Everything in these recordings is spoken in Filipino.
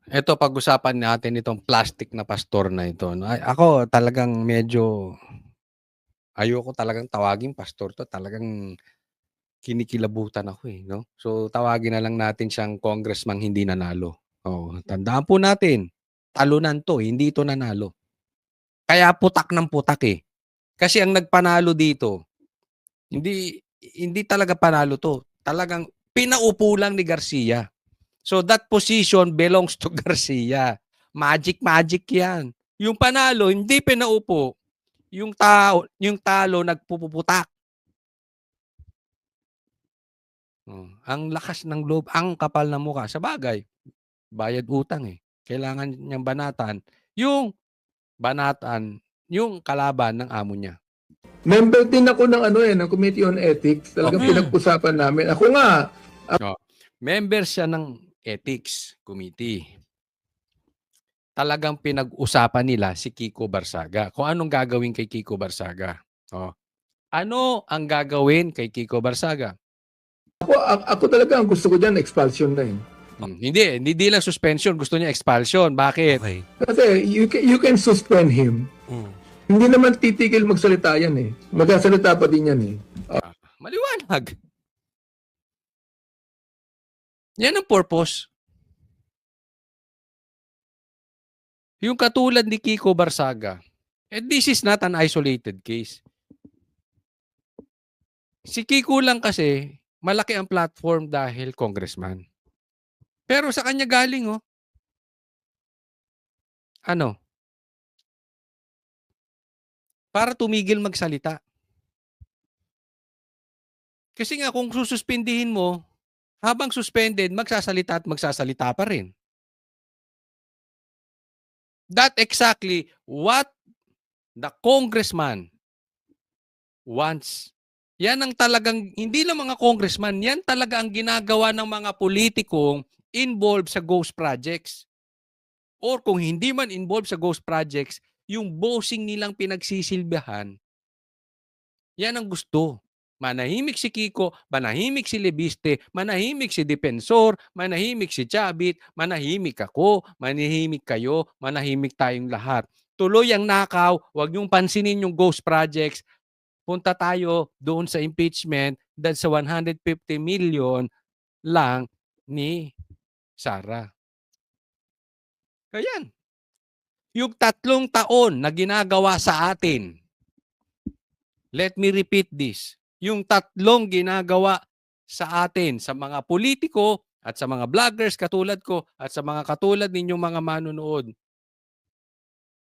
Eto pag-usapan natin itong plastic na pastor na ito 'no. Ay ako talagang medyo ayoko talagang tawaging pastor 'to, talagang kinikilabutan ako, eh, 'no. So, tawagin na lang natin siyang congressman hindi nanalo. Oo, tandaan po natin, talunan 'to, hindi ito nanalo. Kaya putak ng putak, eh. Kasi ang nagpanalo dito, hindi hindi talaga panalo 'to, talagang pinaupo lang ni Garcia. So that position belongs to Garcia. Magic-magic 'yan. Yung panalo hindi pinaupo, yung talo nagpupuputak. Ang lakas ng loob, ang kapal ng mukha. Sabagay, bayad utang, eh. Kailangan niyang yung banatan yung kalaban ng amo niya. Member din ako ng ano ng Committee on Ethics. Talagang Mm. pinag-usapan namin. Ako nga, Oh, member siya ng Ethics Committee. Talagang pinag-usapan nila si Kiko Barsaga, kung anong gagawin kay Kiko Barsaga. Oh, ano ang gagawin kay Kiko Barsaga? ako talaga ang gusto ko diyan expulsion na eh. Hindi lang suspension, gusto niya expulsion. Bakit? Okay. Kasi you can suspend him. Hindi naman titigil magsalita yan eh. Magsasalita pa din yan eh. Maliwanag. Yan ang purpose. Yung katulad ni Kiko Barsaga, this is not an isolated case. Si Kiko lang kasi, malaki ang platform dahil congressman. Pero sa kanya galing, oh. Ano? Para tumigil magsalita. Kasi nga kung sususpindihin mo, habang suspended, magsasalita at magsasalita pa rin. That exactly what the congressman wants. Yan ang talagang, hindi lang mga congressman, yan talaga ang ginagawa ng mga politikong involved sa ghost projects. Or kung hindi man involved sa ghost projects, yung bossing nilang pinagsisilbihan, yan ang gusto. Manahimik si Kiko, manahimik si Lebiste, manahimik si Defensor, manahimik si Chabit, manahimik ako, manahimik kayo, manahimik tayong lahat. Tuloy ang nakaw, huwag niyong pansinin yung ghost projects. Punta tayo doon sa impeachment dahil sa 150 million lang ni Sara. Kaya yung 3 taon na ginagawa sa atin, let me repeat this, yung 3 ginagawa sa atin, sa mga politiko at sa mga vloggers katulad ko at sa mga katulad ninyong mga manonood,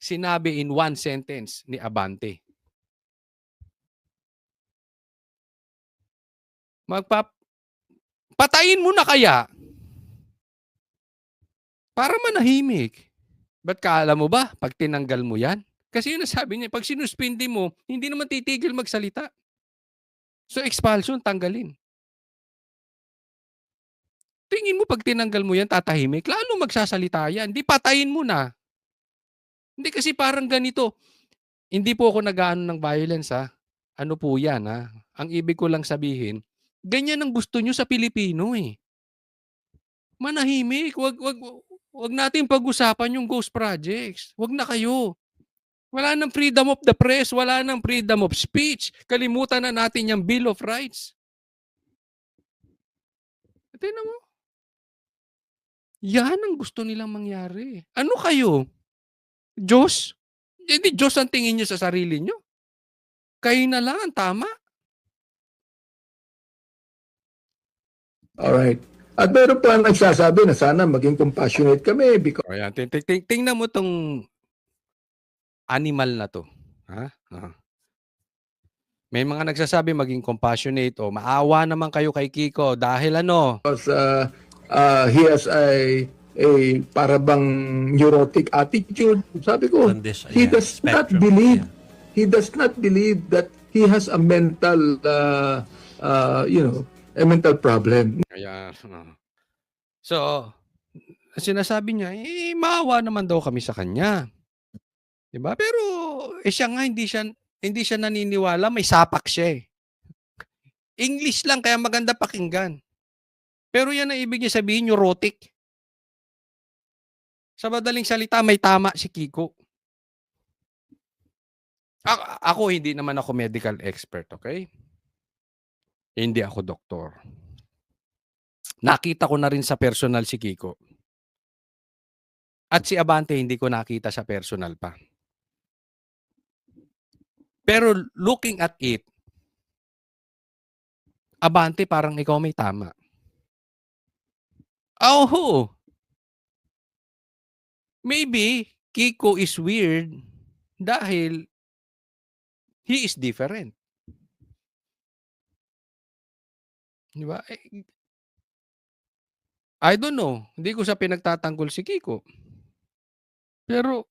sinabi in one sentence ni Abante. Patayin mo na kaya para manahimik. Ba't kala mo ba pag tinanggal mo yan? Kasi yun ang sabi niya, pag sinuspindi mo, hindi naman titigil magsalita. So expulsion, tanggalin. Tingin mo pag tinanggal mo yan, tatahimik? Lalo magsasalita yan. Di patayin mo na. Hindi kasi parang ganito. Hindi po ako nag-aano ng violence ha. Ano po yan ha. Ang ibig ko lang sabihin, ganyan ang gusto nyo sa Pilipino eh. Manahimik. Wag natin pag-usapan yung ghost projects. Wag na kayo. Wala nang freedom of the press, wala nang freedom of speech. Kalimutan na natin yung Bill of Rights. Tingnan mo. Yan ang gusto nilang mangyari. Ano kayo? Diyos? Hindi Diyos ang tingin nyo sa sarili nyo. Kayo na lang ang tama. Alright. At meron pa nagsasabi na sana maging compassionate kami because Ayan, tingnan mo tong animal na to. Ha? May mga nagsasabi maging compassionate o maawa naman kayo kay Kiko dahil ano? he has a parabang neurotic attitude. Sabi ko, he does not spectrum. believe he does not believe that he has a mental a mental problem. Ayan. So, sinasabi niya, maawa naman daw kami sa kanya. 'Di ba? Pero siya nga hindi siya naniniwala, may sapak siya eh. English lang kaya maganda pakinggan. Pero yan ang ibig niya sabihin, neurotic. Sa madaling salita, may tama si Kiko. Ako, hindi naman ako medical expert, okay? Hindi ako doktor. Nakita ko na rin sa personal si Kiko. At si Abante, hindi ko nakita sa personal pa. Pero looking at it, Abante, parang ikaw may tama. Oo. Maybe Kiko is weird dahil he is different. Di ba? I don't know. Hindi ko sa pinagtatanggol si Kiko. Pero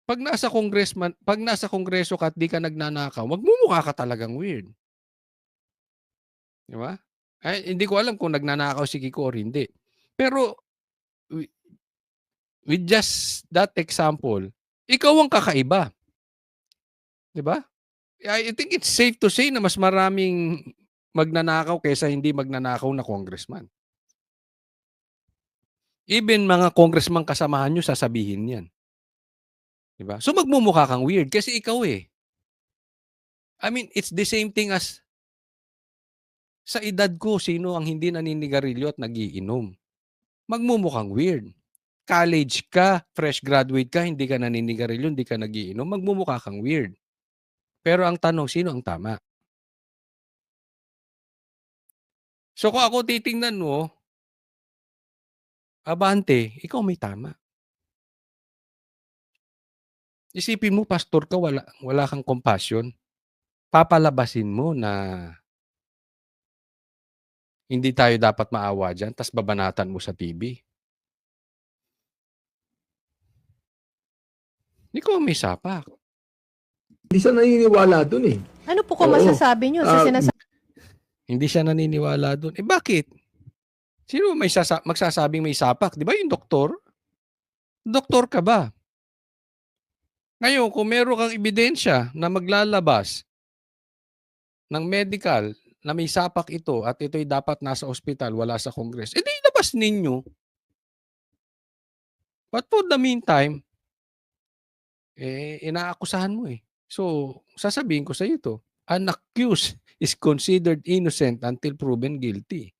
pag nasa kongreso ka at di ka nagnanakaw, magmumukha ka talagang weird. Di ba? Ay, hindi ko alam kung nagnanakaw si Kiko or hindi. Pero with just that example, ikaw ang kakaiba. Di ba? I think it's safe to say na mas maraming magnanakaw kaysa hindi magnanakaw na congressman. Even mga congressman kasamahan nyo, sasabihin yan. Diba? So magmumukha kang weird kasi ikaw eh. I mean, it's the same thing as sa edad ko, sino ang hindi naninigarilyo at nagiinom? Magmumukhang weird. College ka, fresh graduate ka, hindi ka naninigarilyo, hindi ka nagiinom, magmumukha kang weird. Pero ang tanong, sino ang tama? So kung ako titingnan mo, Abante, ikaw may tama. Isipin mo, pastor ka, wala kang compassion. Papalabasin mo na hindi tayo dapat maawa dyan, tas babanatan mo sa TV. Ikaw may sapak. Hindi siya naniniwala dun eh. Ano po kung masasabi nyo sa sinasabi? Hindi siya naniniwala dun. Eh bakit? Sino magsasabing may sapak? Di ba yung doktor? Doktor ka ba? Ngayon, kung meron kang ebidensya na maglalabas ng medical na may sapak ito at ito'y dapat nasa ospital, wala sa Congress, edi ilabas ninyo. But for the meantime, inaakusahan mo eh. So, sasabihin ko sa iyo to, an accused is considered innocent until proven guilty.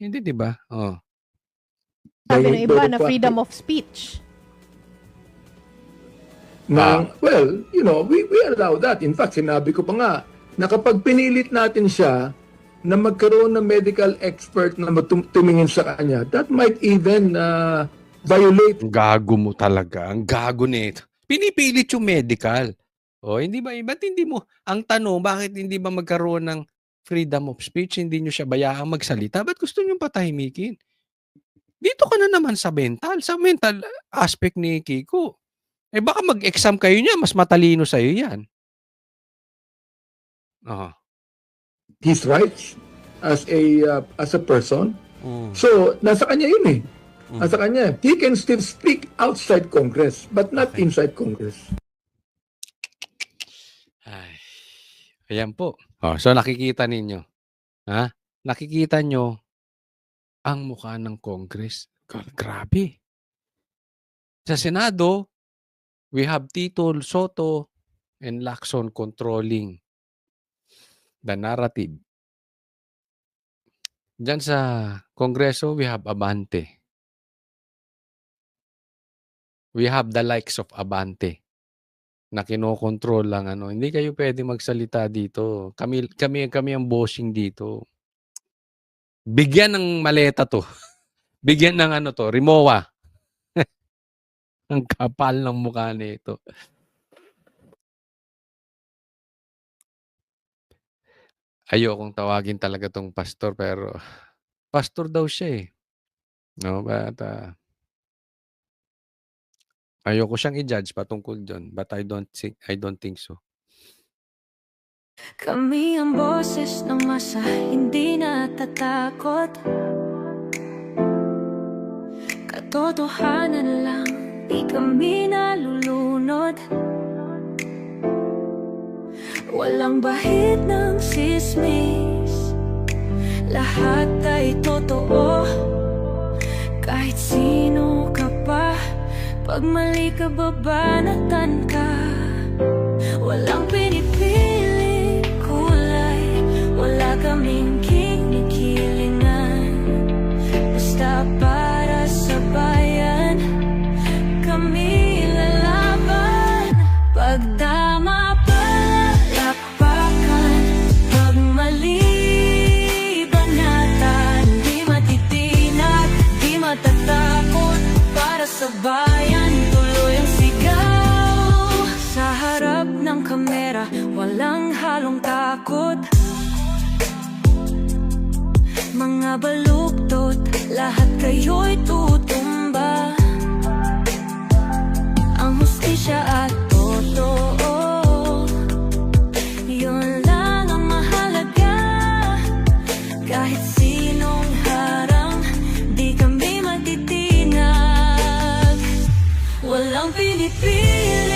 Hindi, di ba? Oh. Sabi ng iba na freedom of speech. Well, you know, we allow that. In fact, sinabi ko pa nga, na kapag pinilit natin siya na magkaroon ng medical expert na tumingin sa kanya, that might even violate. Ang gago mo talaga. Ang gago nito. Pinipilit yung medical. O, hindi ba? Ba't hindi mo? Ang tanong, bakit hindi ba magkaroon ng freedom of speech? Hindi nyo siya bayaang magsalita? Ba't gusto nyo patahimikin? Dito ka na naman sa mental aspect ni Kiko. Eh baka mag-exam kayo niya, mas matalino sa'yo yan. His rights as a person. So, nasa kanya yun eh. Nasa kanya. He can still speak outside Congress, but not inside Congress. Ay, ayan po. So nakikita ninyo. Ha? Nakikita nyo ang mukha ng Congress. Grabe. Sa Senado, we have Tito Soto and Lacson controlling the narrative. Diyan sa Kongreso, we have Abante. We have the likes of Abante na kinokontrol lang ano. Hindi kayo pwede magsalita dito. Kami ang bossing dito. Bigyan ng maleta to. Bigyan ng ano to, Rimowa. Ang kapal ng mukha nito. Ayokong tawagin talaga tong pastor pero pastor daw siya eh. No, but ayoko siyang i-judge patungkol doon, but I don't think so. Kami ang boses ng masa, hindi natatakot. Katotohanan lang, di kami nalulunod. Walang bahid ng sismis, lahat ay totoo. Pag mali ka, babanatan ka. Walang pinipili kulay, wala kaming kinikilingan. Basta para sa bayan, kami lalaban. Pag tama palakpakan, pag mali banatan. Di matitinag, di matatakot, para sa bayan tuloy ang sigaw. Sa harap ng kamera, walang halong takot. Mga baluktot, lahat kayo'y tutumba. Ang hustisya at totoo, yun lang ang mahalaga. Kahit sinong harang, di kami matitinag. Walang pinipili